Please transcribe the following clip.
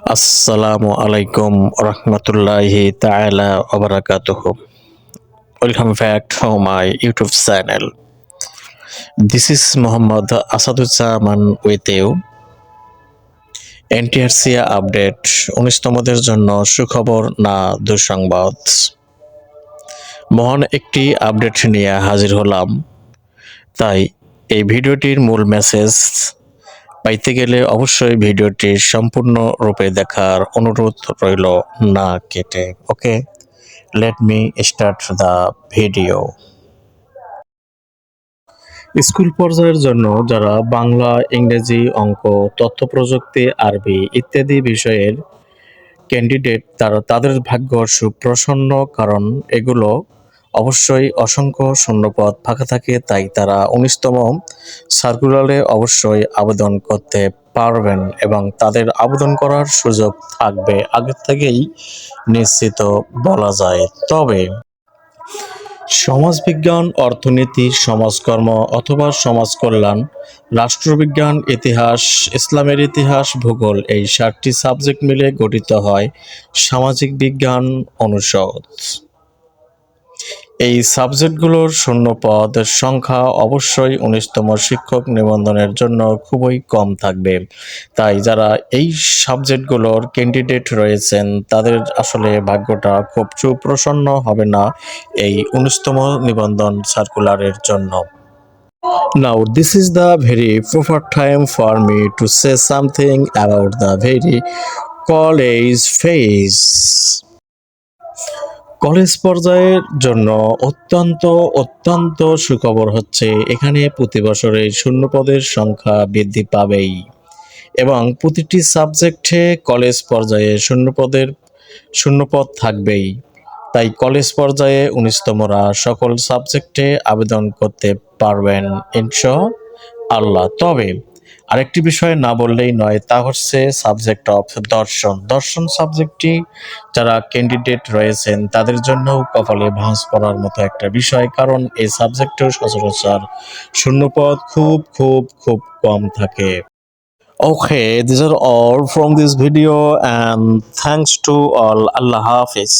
Assalamu alaikum warahmatullahi ta'ala wabarakatuh. Welcome back to my YouTube channel. This is Muhammad Asaduzzaman with you. NTRC update 19তমদের জন্য সুখবর না দুঃসংবাদ। মহান একটি আপডেট নিয়ে হাজির হলাম। তাই এই ভিডিওটির মূল মেসেজ পাইতে গেলে অবশ্যই ভিডিওটি সম্পূর্ণরূপে দেখার অনুরোধ রইল, না কেটে। Okay, let me start the video. School পর্যায়ের জন্য যারা বাংলা, ইংরেজি, অঙ্ক, তথ্য প্রযুক্তি, আরবি ইত্যাদি বিষয়ের ক্যান্ডিডেট তাদের ভাগ্য সুপ্রসন্ন, কারণ এগুলো অবশ্যই অসংখ্য শূন্যপদ ফাঁকা থাকে। তাই তারা 19তম সার্কুলারে অবশ্যই আবেদন করতে পারবেন এবং তাদের আবেদন করার সুযোগ থাকবে আগে থেকেই নিশ্চিত বলা যায়। তবে সমাজবিজ্ঞান, অর্থনীতি, সমাজকর্ম অথবা সমাজ কল্যাণ, রাষ্ট্রবিজ্ঞান, ইতিহাস, ইসলামের ইতিহাস, ভূগোল এই 7টি সাবজেক্ট মিলে গঠিত হয় সামাজিক বিজ্ঞান অনুষদ। এই সাবজেক্টগুলোর শূন্যপদের সংখ্যা অবশ্যই 19তম শিক্ষক নিবন্ধনের জন্য খুবই কম থাকবে। তাই যারা এই সাবজেক্টগুলোর ক্যান্ডিডেট রয়েছেন তাদের আসলে ভাগ্যটা খুব সুপ্রসন্ন হবে না এই 19তম নিবন্ধন সার্কুলারের জন্য। Now this is the very proper time for me to say something about the very college phase. College পর্যায়ের জন্য অত্যন্ত সুখবর হচ্ছে, এখানে প্রতি বছরে শূন্যপদের সংখ্যা বৃদ্ধি পাবেই এবং প্রতিটি সাবজেক্টে কলেজ পর্যায়ে শূন্যপদ থাকবেই। তাই কলেজ পর্যায়ে 19তমরা সকল সাবজেক্টে আবেদন করতে পারবেন ইনশাআল্লাহ। তবে আরেকটি বিষয় না বললেই নয়, তা হচ্ছে সাবজেক্ট অফ দর্শন সাবজেক্টটি যারা ক্যান্ডিডেট রয়েছেন তাদের জন্য কপালে ভাঁজ পড়ার মতো একটা বিষয়, কারণ এই সাবজেক্টেও সচরাচর শূন্যপদ খুব কম থাকে। Okay, these are all from this video and thanks to all. Allah Hafiz.